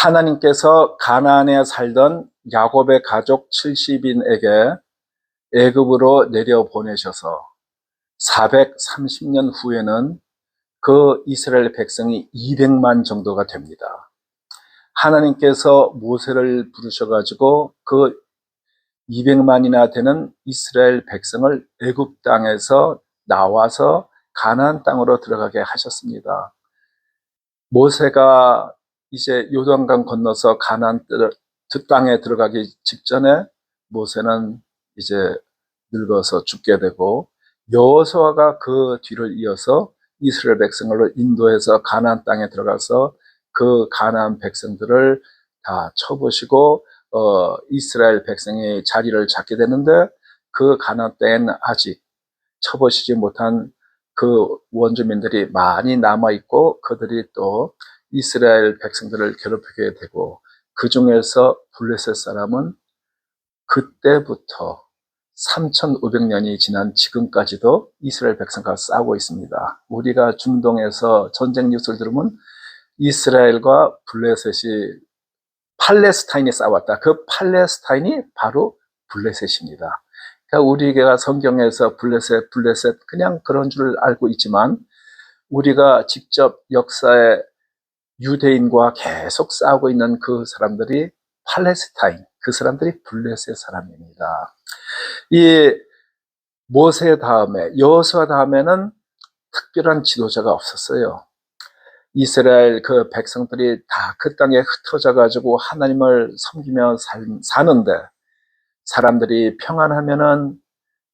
하나님께서 가나안에 살던 야곱의 가족 70인에게 애굽으로 내려보내셔서 430년 후에는 그 이스라엘 백성이 200만 정도가 됩니다. 하나님께서 모세를 부르셔가지고 그 200만이나 되는 이스라엘 백성을 애굽 땅에서 나와서 가나안 땅으로 들어가게 하셨습니다. 모세가 이제 요단강 건너서 가나안 땅에 들어가기 직전에 모세는 이제 늙어서 죽게 되고, 여호수아가 그 뒤를 이어서 이스라엘 백성을 인도해서 가나안 땅에 들어가서 그 가나안 백성들을 다 쳐부시고 이스라엘 백성이 자리를 잡게 되는데, 그 가나안 땅에는 아직 쳐부시지 못한 그 원주민들이 많이 남아있고, 그들이 또 이스라엘 백성들을 괴롭히게 되고, 그 중에서 블레셋 사람은 그때부터 3,500년이 지난 지금까지도 이스라엘 백성과 싸우고 있습니다. 우리가 중동에서 전쟁 뉴스를 들으면 이스라엘과 블레셋이, 팔레스타인이 싸웠다. 그 팔레스타인이 바로 블레셋입니다. 그러니까 우리가 성경에서 블레셋 그냥 그런 줄 알고 있지만, 우리가 직접 역사에 유대인과 계속 싸우고 있는 그 사람들이 팔레스타인, 그 사람들이 블레셋 사람입니다. 이 모세 다음에, 여호수아 다음에는 특별한 지도자가 없었어요. 이스라엘 그 백성들이 다 그 땅에 흩어져 가지고 하나님을 섬기며 사는데, 사람들이 평안하면은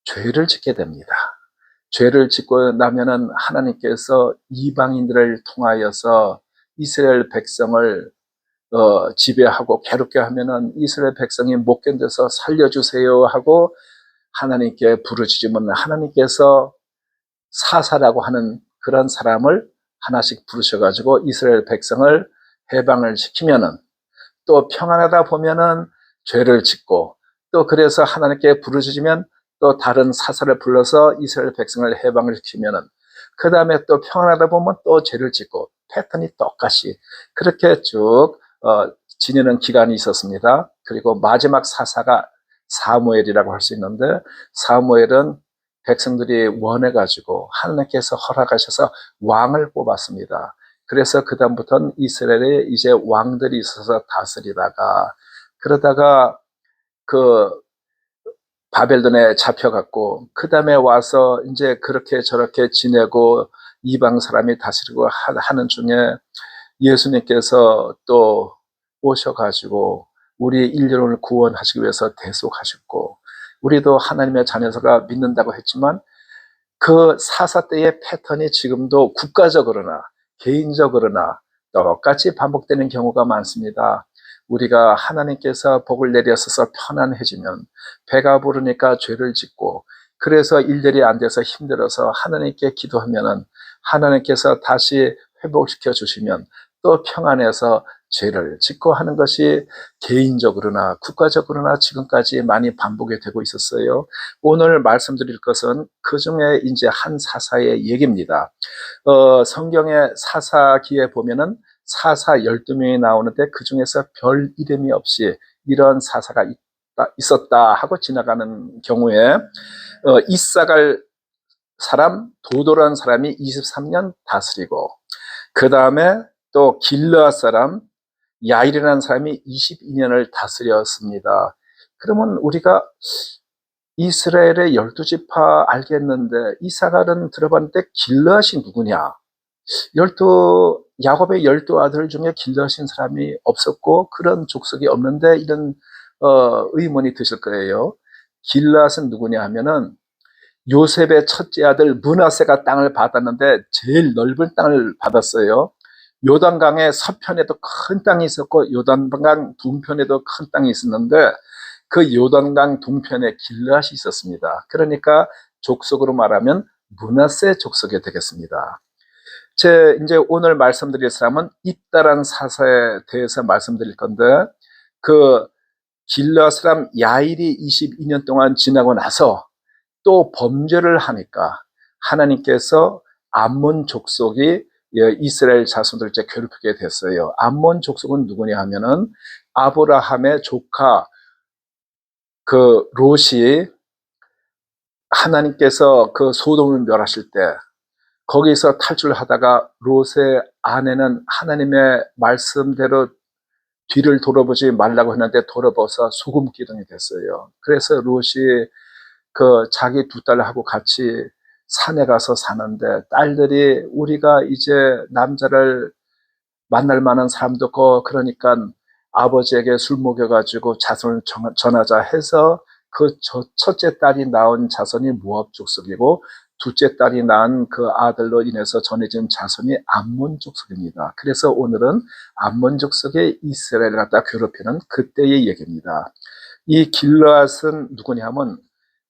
죄를 짓게 됩니다. 죄를 짓고 나면은 하나님께서 이방인들을 통하여서 이스라엘 백성을 지배하고 괴롭게 하면은, 이스라엘 백성이 못 견뎌서 살려주세요 하고 하나님께 부르짖으면 하나님께서 사사라고 하는 그런 사람을 하나씩 부르셔가지고 이스라엘 백성을 해방을 시키면은, 또 평안하다 보면은 죄를 짓고, 또 그래서 하나님께 부르짖으면 또 다른 사사를 불러서 이스라엘 백성을 해방을 시키면은, 그 다음에 또 평안하다 보면 또 죄를 짓고, 패턴이 똑같이 그렇게 쭉 지내는 기간이 있었습니다. 그리고 마지막 사사가 사무엘이라고 할 수 있는데, 사무엘은 백성들이 원해가지고 하나님께서 허락하셔서 왕을 뽑았습니다. 그래서 그 다음부터는 이스라엘에 이제 왕들이 있어서 다스리다가, 그러다가 그 바벨론에 잡혀갔고, 그 다음에 와서 이제 그렇게 저렇게 지내고 이방 사람이 다스리고 하는 중에 예수님께서 또 오셔가지고 우리 인류를 구원하시기 위해서 대속하셨고, 우리도 하나님의 자녀가 믿는다고 했지만 그 사사 때의 패턴이 지금도 국가적으로나 개인적으로나 똑같이 반복되는 경우가 많습니다. 우리가 하나님께서 복을 내려서서 편안해지면 배가 부르니까 죄를 짓고, 그래서 일들이 안 돼서 힘들어서 하나님께 기도하면은 하나님께서 다시 회복시켜 주시면 또 평안해서 죄를 짓고 하는 것이 개인적으로나 국가적으로나 지금까지 많이 반복이 되고 있었어요. 오늘 말씀드릴 것은 그 중에 이제 한 사사의 얘기입니다. 성경의 사사기에 보면은 사사 12명이 나오는데, 그 중에서 별 이름이 없이 이런 사사가 있었다 하고 지나가는 경우에, 이사갈 사람, 도도란 사람이 23년 다스리고, 그 다음에 또 길르앗 사람 야일이라는 사람이 22년을 다스렸습니다. 그러면 우리가 이스라엘의 12지파 알겠는데, 이사갈은 들어봤는데 길르앗이 누구냐? 야곱의 12아들 중에 길르앗인 사람이 없었고 그런 족속이 없는데, 이런 의문이 드실 거예요. 길르앗은 누구냐 하면은, 요셉의 첫째 아들 므낫세가 땅을 받았는데 제일 넓은 땅을 받았어요. 요단강의 서편에도 큰 땅이 있었고 요단강 동편에도 큰 땅이 있었는데, 그 요단강 동편에 길르앗이 있었습니다. 그러니까 족속으로 말하면 므낫세 족속이 되겠습니다. 이제 오늘 말씀드릴 사람은 입다란 사사에 대해서 말씀드릴 건데, 그 길르앗 사람 야일이 22년 동안 지나고 나서 또 범죄를 하니까 하나님께서 암몬 족속이 예, 이스라엘 자손들 이제 괴롭히게 됐어요. 암몬 족속은 누구냐 하면은 아브라함의 조카 그 롯이 하나님께서 그 소돔을 멸하실 때 거기서 탈출하다가 롯의 아내는 하나님의 말씀대로 뒤를 돌아보지 말라고 했는데 돌아봐서 소금 기둥이 됐어요. 그래서 롯이 그 자기 두 딸하고 같이 산에 가서 사는데 딸들이 우리가 이제 남자를 만날 만한 사람도 없고 그러니까 아버지에게 술 먹여가지고 자손을 전하자 해서 그 첫째 딸이 낳은 자손이 모압 족속이고 둘째 딸이 낳은 그 아들로 인해서 전해진 자손이 암몬 족속입니다. 그래서 오늘은 암몬 족속의 이스라엘을 갖다 괴롭히는 그때의 얘기입니다. 이 길르앗은 누구냐면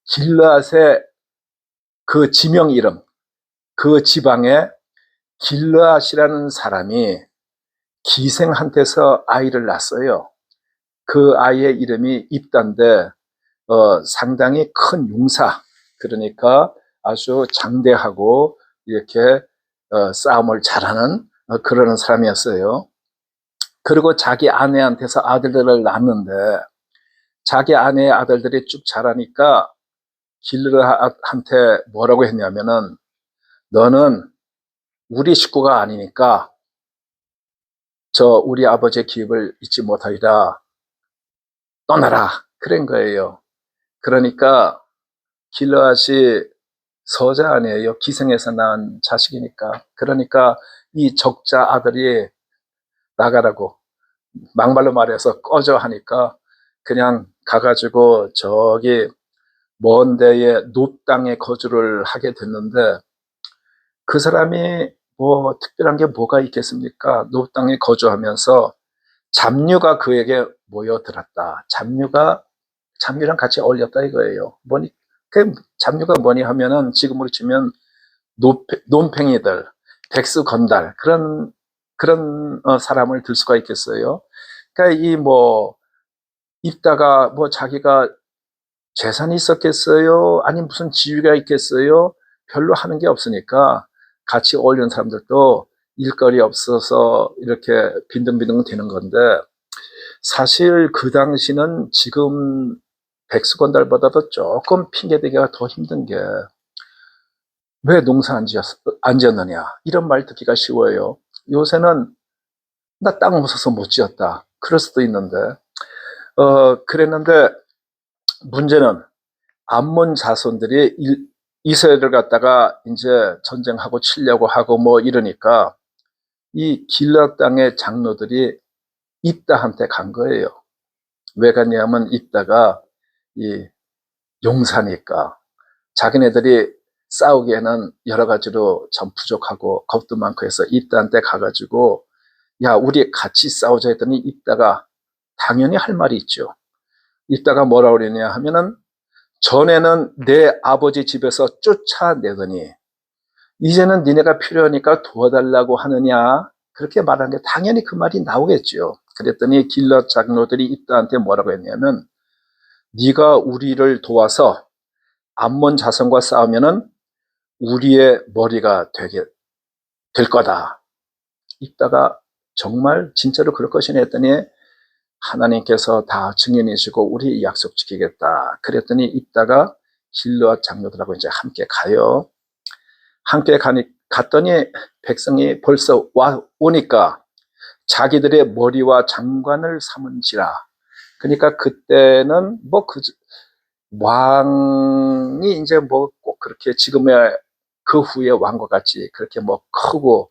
길르앗의 그 지명 이름, 그 지방에 길르앗이라는 사람이 기생한테서 아이를 낳았어요. 그 아이의 이름이 입다인데 상당히 큰 용사, 그러니까 아주 장대하고 이렇게 싸움을 잘하는 그러는 사람이었어요. 그리고 자기 아내한테서 아들들을 낳았는데 자기 아내의 아들들이 쭉 자라니까 길르앗한테 뭐라고 했냐면은 너는 우리 식구가 아니니까 저 우리 아버지의 기업을 잊지 못하리라 떠나라 그런 거예요. 그러니까 길르앗이 서자 아니에요. 기생에서 낳은 자식이니까. 그러니까 이 적자 아들이 나가라고 막말로 말해서 꺼져 하니까 그냥 가가지고 저기 먼 데에 놋 땅에 거주를 하게 됐는데 그 사람이 뭐 특별한 게 뭐가 있겠습니까? 놋 땅에 거주하면서 잡류가 그에게 모여들었다. 잡류랑 같이 어울렸다 이거예요. 뭐니 그 잡류가 뭐니 하면은 지금으로 치면 논팽이들, 백수건달 그런 사람을 들 수가 있겠어요. 그러니까 이 뭐 입다가 뭐 자기가 재산이 있었겠어요? 아니 무슨 지위가 있겠어요? 별로 하는 게 없으니까 같이 어울리는 사람들도 일거리 없어서 이렇게 빈둥빈둥 되는 건데 사실 그 당시는 지금 백수건달보다도 조금 핑계대기가 더 힘든 게 왜 농사 안 지었느냐 이런 말 듣기가 쉬워요. 요새는 나 땅 없어서 못 지었다 그럴 수도 있는데 그랬는데 문제는 암몬 자손들이 이스라엘을 갖다가 이제 전쟁하고 치려고 하고 뭐 이러니까 이 길앗 땅의 장로들이 입다한테 간 거예요. 왜 갔냐면 입다가 이 용사니까 자기네들이 싸우기에는 여러 가지로 좀 부족하고 겁도 많고 해서 입다한테 가가지고 야 우리 같이 싸우자 했더니 입다가 당연히 할 말이 있죠. 입다가 뭐라 그러냐 하면은 전에는 내 아버지 집에서 쫓아내더니 이제는 니네가 필요하니까 도와달라고 하느냐 그렇게 말한 게 당연히 그 말이 나오겠죠. 그랬더니 길앗 장로들이 입다한테 뭐라고 했냐면 네가 우리를 도와서 암몬 자손과 싸우면은 우리의 머리가 될 거다. 입다가 정말 진짜로 그럴 것이냐 했더니 하나님께서 다 증인이시고 우리 약속 지키겠다. 그랬더니 입다가 길르앗 장로들하고 이제 함께 가요. 함께 갔더니 백성이 벌써 오니까 자기들의 머리와 장관을 삼은지라. 그러니까 그때는 뭐 왕이 이제 뭐 꼭 그렇게 지금의 그 후에 왕과 같이 그렇게 뭐 크고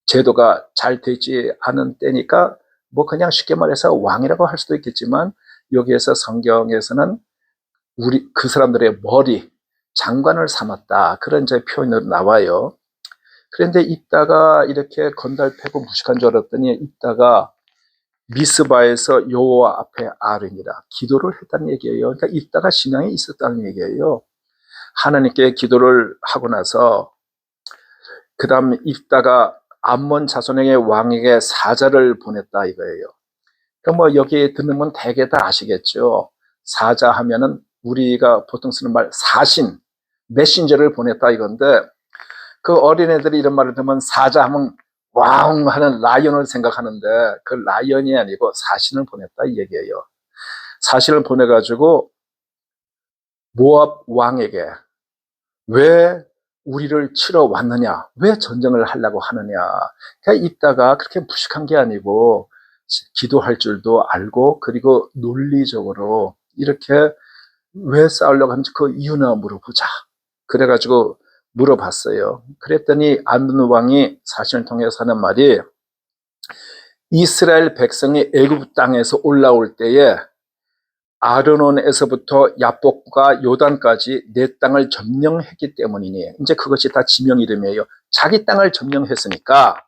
제도가 잘 되지 않은 때니까 뭐 그냥 쉽게 말해서 왕이라고 할 수도 있겠지만 여기에서 성경에서는 그 사람들의 머리 장관을 삼았다 그런 이제 표현으로 나와요. 그런데 있다가 이렇게 건달 패고 무식한 줄 알았더니 있다가 미스바에서 여호와 앞에 아뢰니라 기도를 했다는 얘기예요. 그러니까 있다가 신앙이 있었다는 얘기예요. 하나님께 기도를 하고 나서 그 다음 있다가 암몬 자손에게 왕에게 사자를 보냈다 이거예요. 그러니까 뭐 여기 듣는 분 대개 다 아시겠죠. 사자 하면은 우리가 보통 쓰는 말 사신, 메신저를 보냈다 이건데 그 어린애들이 이런 말을 들으면 사자하면 와웅 하는 라이언을 생각하는데 그 라이언이 아니고 사신을 보냈다 이 얘기예요. 사신을 보내가지고 모압 왕에게 왜 우리를 치러 왔느냐, 왜 전쟁을 하려고 하느냐. 그러니까 있다가 그렇게 무식한 게 아니고 기도할 줄도 알고 그리고 논리적으로 이렇게 왜 싸우려고 하는지 그 이유나 물어보자. 그래가지고 물어봤어요. 그랬더니 암몬 왕이 사신을 통해서 하는 말이 이스라엘 백성이 애굽 땅에서 올라올 때에 아르논에서부터 야복과 요단까지 내 땅을 점령했기 때문이니, 이제 그것이 다 지명 이름이에요. 자기 땅을 점령했으니까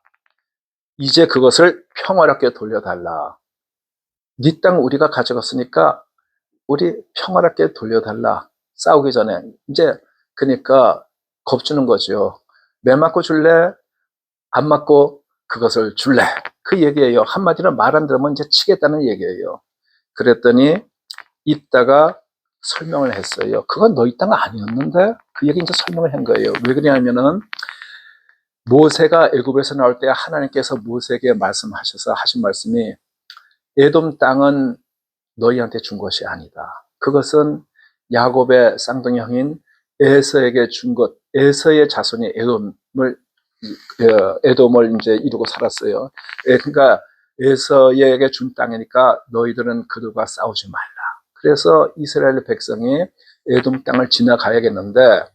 이제 그것을 평화롭게 돌려달라. 네 땅 우리가 가져갔으니까 우리 평화롭게 돌려달라. 싸우기 전에. 이제 그러니까 겁주는 거죠. 매 맞고 줄래? 안 맞고 그것을 줄래? 그 얘기예요. 한마디로 말 안 들으면 이제 치겠다는 얘기예요. 그랬더니 이따가 설명을 했어요. 그건 너희 땅 아니었는데? 그 얘기 이제 설명을 한 거예요. 왜 그러냐면은 모세가 애굽에서 나올 때 하나님께서 모세에게 말씀하셔서 하신 말씀이 에돔 땅은 너희한테 준 것이 아니다. 그것은 야곱의 쌍둥이 형인 에서에게 준 것, 에서의 자손이 에돔을 이제 이루고 살았어요. 그러니까 에서에게 준 땅이니까 너희들은 그들과 싸우지 말라. 그래서 이스라엘 백성이 에돔 땅을 지나가야겠는데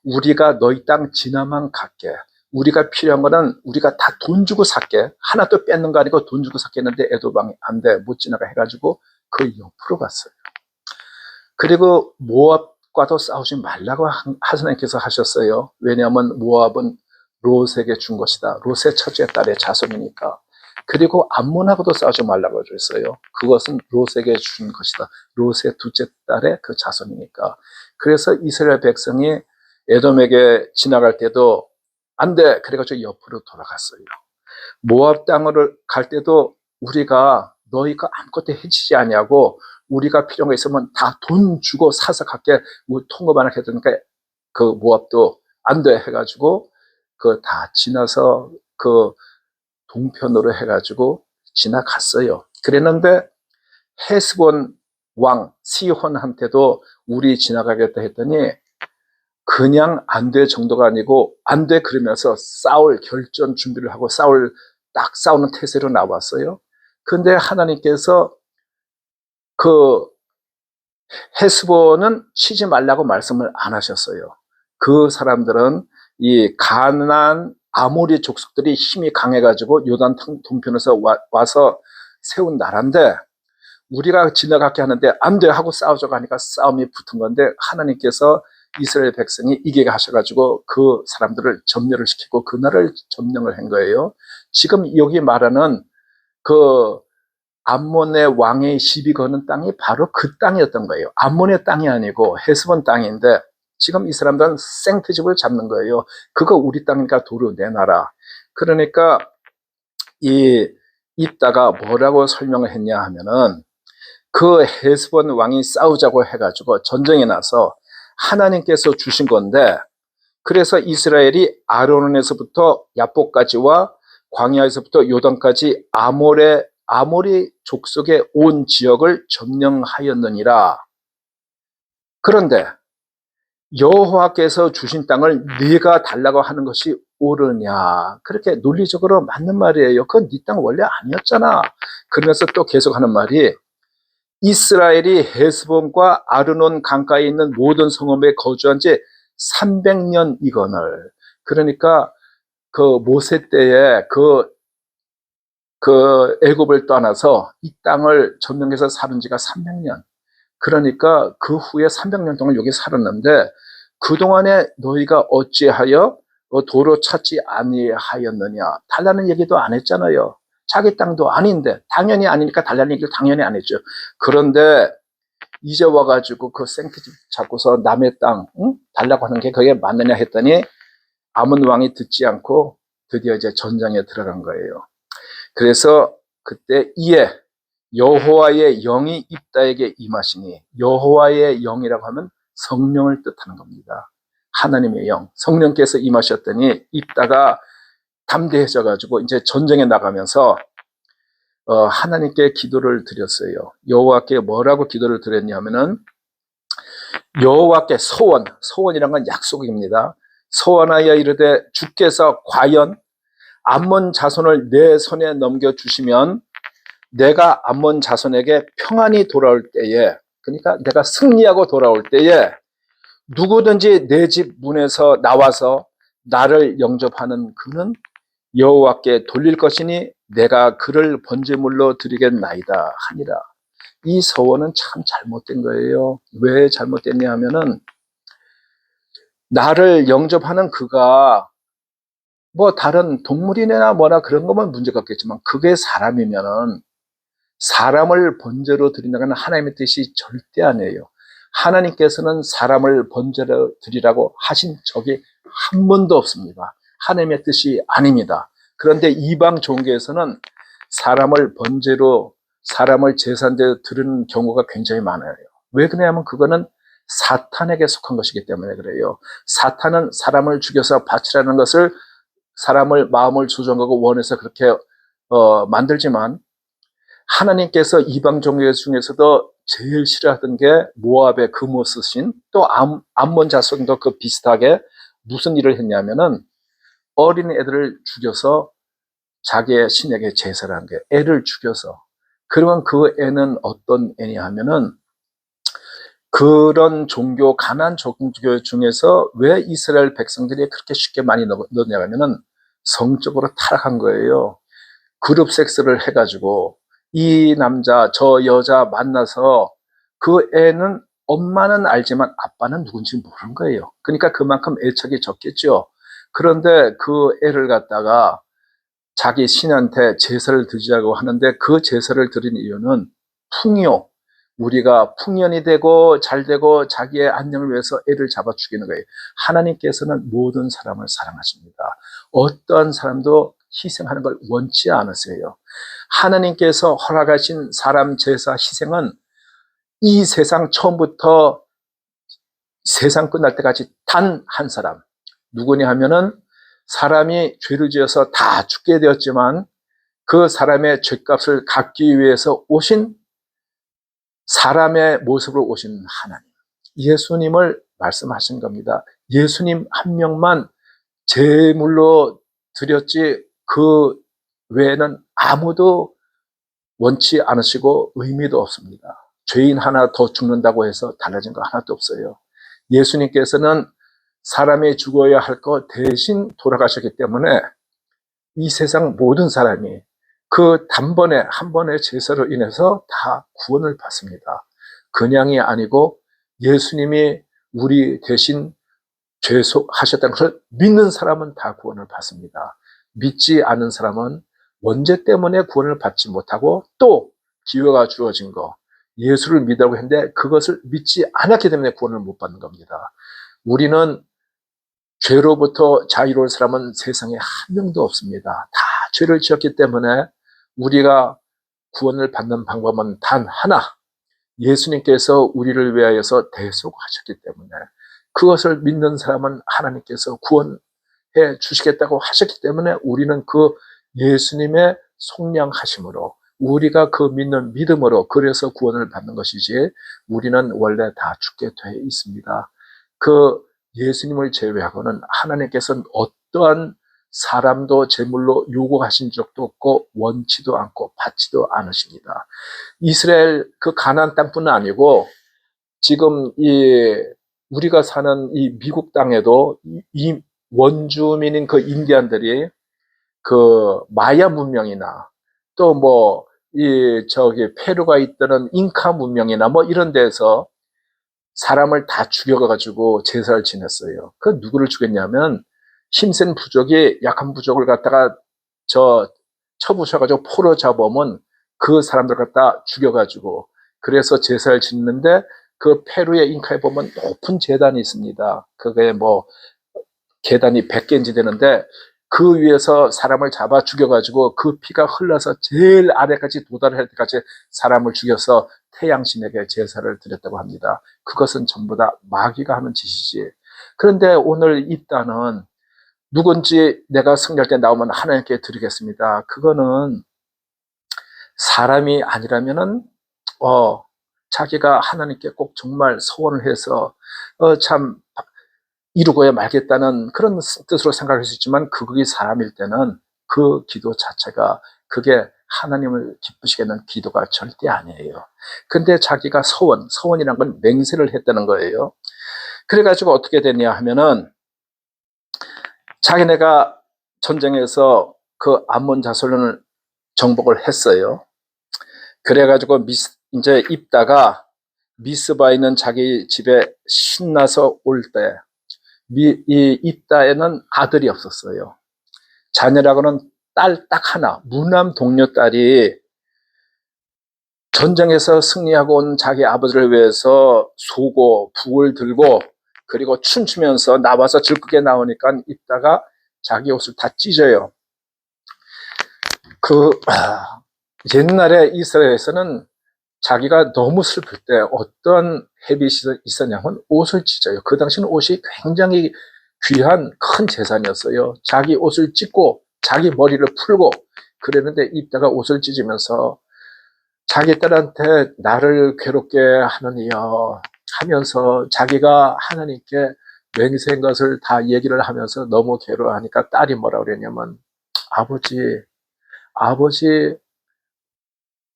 우리가 너희 땅 지나만 갈게. 우리가 필요한 거는 우리가 다 돈 주고 살게. 하나도 뺏는 거 아니고 돈 주고 샀겠는데 에돔이 안 돼. 못 지나가 해가지고 그 옆으로 갔어요. 그리고 모압과도 싸우지 말라고 하나님께서 하셨어요. 왜냐하면 모압은 롯에게 준 것이다. 롯의 첫째 딸의 자손이니까. 그리고 암몬하고도 싸우지 말라고 했어요. 그것은 롯에게 준 것이다. 롯의 둘째 딸의 그 자손이니까. 그래서 이스라엘 백성이 에돔에게 지나갈 때도 안 돼. 그래가지고 옆으로 돌아갔어요. 모압 땅으로 갈 때도 우리가 너희가 아무것도 해치지 아니하고 우리가 필요한 거 있으면 다 돈 주고 사서 갈게. 통금 안 하게 되니까 그 모압도 안 돼 해가지고 그 다 지나서 그 동편으로 해가지고 지나갔어요. 그랬는데 헤스본 왕 시혼한테도 우리 지나가겠다 했더니 그냥 안 돼 정도가 아니고 안 돼 그러면서 싸울 결전 준비를 하고 딱 싸우는 태세로 나왔어요. 근데 하나님께서 그 헤스본은 치지 말라고 말씀을 안 하셨어요. 그 사람들은 이 가나안 아모리 족속들이 힘이 강해가지고 요단 동편에서 와서 세운 나라인데 우리가 지나가게 하는데 안 돼 하고 싸우자고 하니까 싸움이 붙은 건데 하나님께서 이스라엘 백성이 이기게 하셔가지고 그 사람들을 점령을 시키고 그 나라를 점령을 한 거예요. 지금 여기 말하는 그 암몬의 왕의 시비 거는 땅이 바로 그 땅이었던 거예요. 암몬의 땅이 아니고 헤스본 땅인데 지금 이 사람들은 생트집을 잡는 거예요. 그거 우리 땅이니까 도로 내놔라. 그러니까 이따가 뭐라고 설명을 했냐 하면은 그 헤스본 왕이 싸우자고 해가지고 전쟁이 나서 하나님께서 주신 건데 그래서 이스라엘이 아르논에서부터 야복까지와 광야에서부터 요단까지 아모리 족속의 온 지역을 점령하였느니라. 그런데 여호와께서 주신 땅을 네가 달라고 하는 것이 옳으냐. 그렇게 논리적으로 맞는 말이에요. 그건 네 땅 원래 아니었잖아. 그러면서 또 계속하는 말이 이스라엘이 헤스본과 아르논 강가에 있는 모든 성읍에 거주한 지 300년이거늘. 그러니까 그 모세 때에 그 애굽을 떠나서 이 땅을 점령해서 살은 지가 300년. 그러니까 그 후에 300년 동안 여기 살았는데 그동안에 너희가 어찌하여 도로 찾지 아니하였느냐. 달라는 얘기도 안 했잖아요. 자기 땅도 아닌데 당연히 아니니까 달라는 얘기를 당연히 안 했죠. 그런데 이제 와가지고 그 생트집 잡고서 남의 땅 달라고 하는 게 그게 맞느냐 했더니 아몬 왕이 듣지 않고 드디어 이제 전장에 들어간 거예요. 그래서 그때 이에 여호와의 영이 입다에게 임하시니 여호와의 영이라고 하면 성령을 뜻하는 겁니다. 하나님의 영, 성령께서 임하셨더니 입다가 담대해져 가지고 이제 전쟁에 나가면서 하나님께 기도를 드렸어요. 여호와께 뭐라고 기도를 드렸냐면은 여호와께 소원이란 건 약속입니다. 소원하여 이르되 주께서 과연 암몬 자손을 내 손에 넘겨주시면 내가 암몬 자손에게 평안히 돌아올 때에, 그러니까 내가 승리하고 돌아올 때에 누구든지 내 집 문에서 나와서 나를 영접하는 그는 여호와께 돌릴 것이니 내가 그를 번제물로 드리겠나이다 하니라. 이 서원은 참 잘못된 거예요. 왜 잘못됐냐 하면은 나를 영접하는 그가 뭐 다른 동물이나 뭐나 그런 것만 문제가 없겠지만 그게 사람이면은 사람을 번제로 드린다는 하나님의 뜻이 절대 아니에요. 하나님께서는 사람을 번제로 드리라고 하신 적이 한 번도 없습니다. 하나님의 뜻이 아닙니다. 그런데 이방 종교에서는 사람을 번제로, 사람을 제사대로 드리는 경우가 굉장히 많아요. 왜 그러냐면 그거는 사탄에게 속한 것이기 때문에 그래요. 사탄은 사람을 죽여서 바치라는 것을 사람을 마음을 조정하고 원해서 그렇게 만들지만 하나님께서 이방 종교 중에서도 제일 싫어하던 게 모압의 그모스신, 또 암몬 자손도 그 비슷하게 무슨 일을 했냐면은 어린 애들을 죽여서 자기의 신에게 제사를 한 거예요. 애를 죽여서. 그러면 그 애는 어떤 애냐 하면은 그런 종교, 가나안 종교 중에서 왜 이스라엘 백성들이 그렇게 쉽게 많이 넣었냐 하면은 성적으로 타락한 거예요. 그룹 섹스를 해가지고 이 남자 저 여자 만나서 그 애는 엄마는 알지만 아빠는 누군지 모르는 거예요. 그러니까 그만큼 애착이 적겠죠. 그런데 그 애를 갖다가 자기 신한테 제사를 드리자고 하는데 그 제사를 드린 이유는 풍요, 우리가 풍년이 되고 잘 되고 자기의 안녕을 위해서 애를 잡아 죽이는 거예요. 하나님께서는 모든 사람을 사랑하십니다. 어떠한 사람도 희생하는 걸 원치 않으세요. 하나님께서 허락하신 사람 제사 희생은 이 세상 처음부터 세상 끝날 때까지 단 한 사람, 누구냐 하면은 사람이 죄를 지어서 다 죽게 되었지만 그 사람의 죄값을 갚기 위해서 오신 사람의 모습으로 오신 하나님, 예수님을 말씀하신 겁니다. 예수님 한 명만 제물로 드렸지 그 외에는 아무도 원치 않으시고 의미도 없습니다. 죄인 하나 더 죽는다고 해서 달라진 거 하나도 없어요. 예수님께서는 사람이 죽어야 할 것 대신 돌아가셨기 때문에 이 세상 모든 사람이 그 단번에 한 번의 제사로 인해서 다 구원을 받습니다. 그냥이 아니고 예수님이 우리 대신 죄송하셨다는 것을 믿는 사람은 다 구원을 받습니다. 믿지 않은 사람은 원죄 때문에 구원을 받지 못하고 또 기회가 주어진 거, 예수를 믿으라고 했는데 그것을 믿지 않았기 때문에 구원을 못 받는 겁니다. 우리는 죄로부터 자유로운 사람은 세상에 한 명도 없습니다. 다 죄를 지었기 때문에 우리가 구원을 받는 방법은 단 하나, 예수님께서 우리를 위하여서 대속하셨기 때문에 그것을 믿는 사람은 하나님께서 구원해 주시겠다고 하셨기 때문에 우리는 그 예수님의 속량하심으로, 우리가 그 믿는 믿음으로 그래서 구원을 받는 것이지 우리는 원래 다 죽게 돼 있습니다. 그 예수님을 제외하고는 하나님께서는 어떠한 사람도 제물로 요구하신 적도 없고 원치도 않고 받지도 않으십니다. 이스라엘 그 가나안 땅뿐 아니고 지금 우리가 사는 이 미국 땅에도 이 원주민인 그 인디안들이 그 마야 문명이나 또 뭐 저기 페루가 있던 잉카 문명이나 뭐 이런 데서 사람을 다 죽여가지고 제사를 지냈어요. 그 누구를 죽였냐면 힘센 부족이 약한 부족을 갖다가 쳐부셔가지고 포로 잡으면 그 사람들 갖다 죽여가지고 그래서 제사를 짓는데 그 페루의 잉카에 보면 높은 제단이 있습니다. 그게 뭐 계단이 100개인지 되는데 그 위에서 사람을 잡아 죽여가지고 그 피가 흘러서 제일 아래까지 도달할 때까지 사람을 죽여서 태양신에게 제사를 드렸다고 합니다. 그것은 전부 다 마귀가 하는 짓이지 그런데 오늘 입다는 누군지 내가 승리할 때 나오면 하나님께 드리겠습니다. 그거는 사람이 아니라면은 자기가 하나님께 꼭 정말 소원을 해서 참 이루고야 말겠다는 그런 뜻으로 생각할 수 있지만, 그게 사람일 때는 그 기도 자체가 그게 하나님을 기쁘시게 하는 기도가 절대 아니에요. 근데 자기가 소원이란 건 맹세를 했다는 거예요. 그래가지고 어떻게 됐냐 하면은, 자기네가 전쟁에서 그 암몬 자손을 정복을 했어요. 그래가지고 이제 입다가 미스바에 있는 자기 집에 신나서 올 때, 이 입다에는 아들이 없었어요. 자녀라고는 딸 딱 하나, 무남 동료 딸이 전쟁에서 승리하고 온 자기 아버지를 위해서 소고 북을 들고 그리고 춤추면서 나와서 질그게 나오니까 입다가 자기 옷을 다 찢어요. 옛날에 이스라엘에서는 자기가 너무 슬플 때 어떤 헤빗이 있었냐면 옷을 찢어요. 그 당시는 옷이 굉장히 귀한 큰 재산이었어요. 자기 옷을 찢고 자기 머리를 풀고 그랬는데, 이때가 옷을 찢으면서 자기 딸한테 나를 괴롭게 하느니여 하면서 자기가 하나님께 맹세한 것을 다 얘기를 하면서 너무 괴로워하니까 딸이 뭐라 그랬냐면, 아버지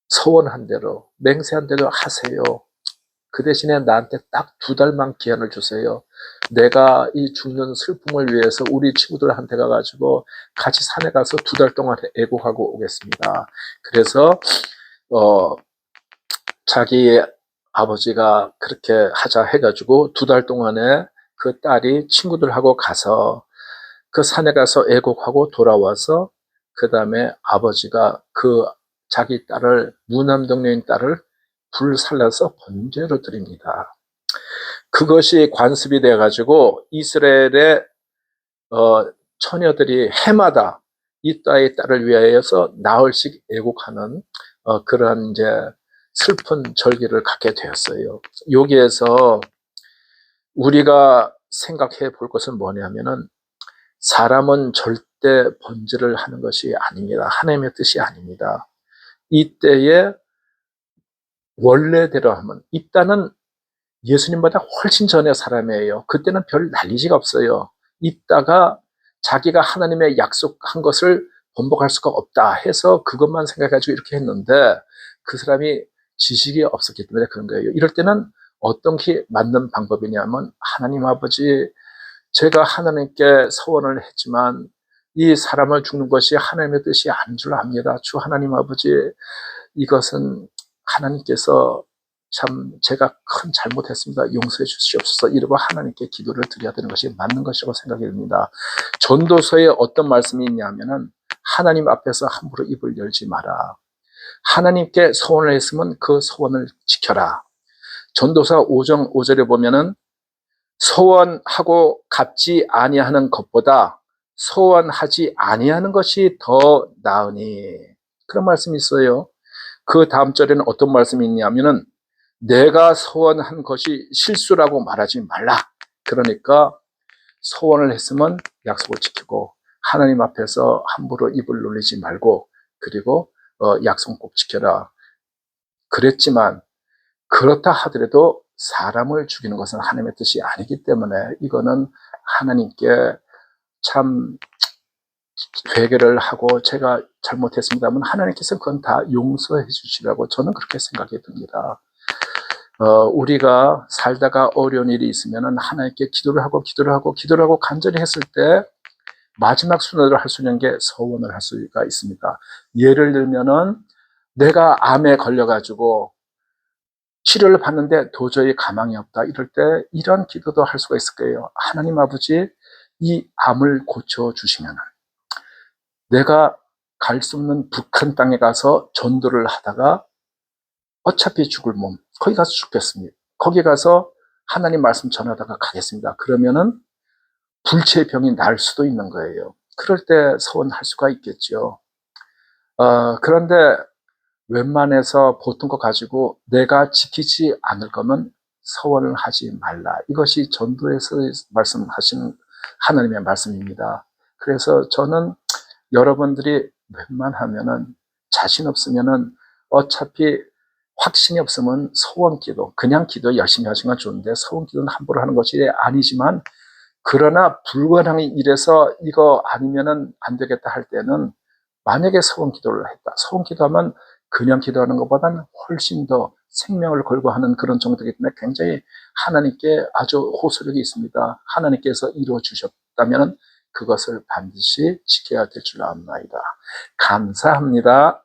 소원한 대로 맹세한 대로 하세요. 그 대신에 나한테 딱 2달만 기한을 주세요. 내가 이 죽는 슬픔을 위해서 우리 친구들한테 가가지고 같이 산에 가서 2달 동안 애곡하고 오겠습니다. 그래서 자기 아버지가 그렇게 하자 해가지고 2달 동안에 그 딸이 친구들하고 가서 그 산에 가서 애곡하고 돌아와서, 그 다음에 아버지가 그 자기 딸을, 무남동녀인 딸을 불살라서 번제로 드립니다. 그것이 관습이 돼가지고 이스라엘의 처녀들이 해마다 이 딸을 위하여서 나흘씩 애곡하는 그러한 이제 슬픈 절기를 갖게 되었어요. 여기에서 우리가 생각해 볼 것은 뭐냐면은, 사람은 절대 번제를 하는 것이 아닙니다. 하나님의 뜻이 아닙니다. 이때에 원래대로 하면, 이때는 예수님보다 훨씬 전의 사람이에요. 그때는 별 난리지가 없어요. 이따가 자기가 하나님의 약속한 것을 번복할 수가 없다 해서 그것만 생각해가지고 이렇게 했는데, 그 사람이 지식이 없었기 때문에 그런 거예요. 이럴 때는 어떤 게 맞는 방법이냐면, 하나님 아버지, 제가 하나님께 서원을 했지만 이 사람을 죽는 것이 하나님의 뜻이 아닌 줄 압니다. 주 하나님 아버지, 이것은 하나님께서 참 제가 큰 잘못했습니다. 용서해 주시옵소서. 이러고 하나님께 기도를 드려야 되는 것이 맞는 것이라고 생각이 듭니다. 전도서에 어떤 말씀이 있냐면은, 하나님 앞에서 함부로 입을 열지 마라. 하나님께 소원을 했으면 그 소원을 지켜라. 전도서 5장 5절에 보면은, 소원하고 갚지 아니하는 것보다 소원하지 아니하는 것이 더 나으니, 그런 말씀이 있어요. 그 다음 절에는 어떤 말씀이 있냐면은, 내가 소원한 것이 실수라고 말하지 말라. 그러니까 소원을 했으면 약속을 지키고 하나님 앞에서 함부로 입을 놀리지 말고, 그리고 약속 꼭 지켜라. 그랬지만 그렇다 하더라도 사람을 죽이는 것은 하나님의 뜻이 아니기 때문에 이거는 하나님께 참 회개를 하고, 제가 잘못했습니다면 하나님께서 그건 다 용서해 주시라고 저는 그렇게 생각이 듭니다. 우리가 살다가 어려운 일이 있으면 하나님께 기도를 하고 간절히 했을 때 마지막 순서를 할 수 있는 게 서원을 할 수가 있습니다. 예를 들면은, 내가 암에 걸려가지고 치료를 받는데 도저히 가망이 없다, 이럴 때 이런 기도도 할 수가 있을 거예요. 하나님 아버지, 이 암을 고쳐주시면 내가 갈 수 없는 북한 땅에 가서 전도를 하다가 어차피 죽을 몸, 거기 가서 죽겠습니다. 거기 가서 하나님 말씀 전하다가 가겠습니다. 그러면은 불치의 병이 날 수도 있는 거예요. 그럴 때 서원할 수가 있겠죠. 그런데 웬만해서 보통 거 가지고 내가 지키지 않을 거면 서원을 하지 말라. 이것이 전도에서 말씀하신 하나님의 말씀입니다. 그래서 저는 여러분들이 웬만하면은 자신 없으면은 어차피 확신이 없으면 소원 기도, 그냥 기도 열심히 하시는 건 좋은데 소원 기도는 함부로 하는 것이 아니지만, 그러나 불가능한 일에서 이거 아니면은 안 되겠다 할 때는 만약에 소원 기도를 했다. 소원 기도하면 그냥 기도하는 것보다는 훨씬 더 생명을 걸고 하는 그런 정도이기 때문에 굉장히 하나님께 아주 호소력이 있습니다. 하나님께서 이루어 주셨다면 그것을 반드시 지켜야 될 줄 압니다. 감사합니다.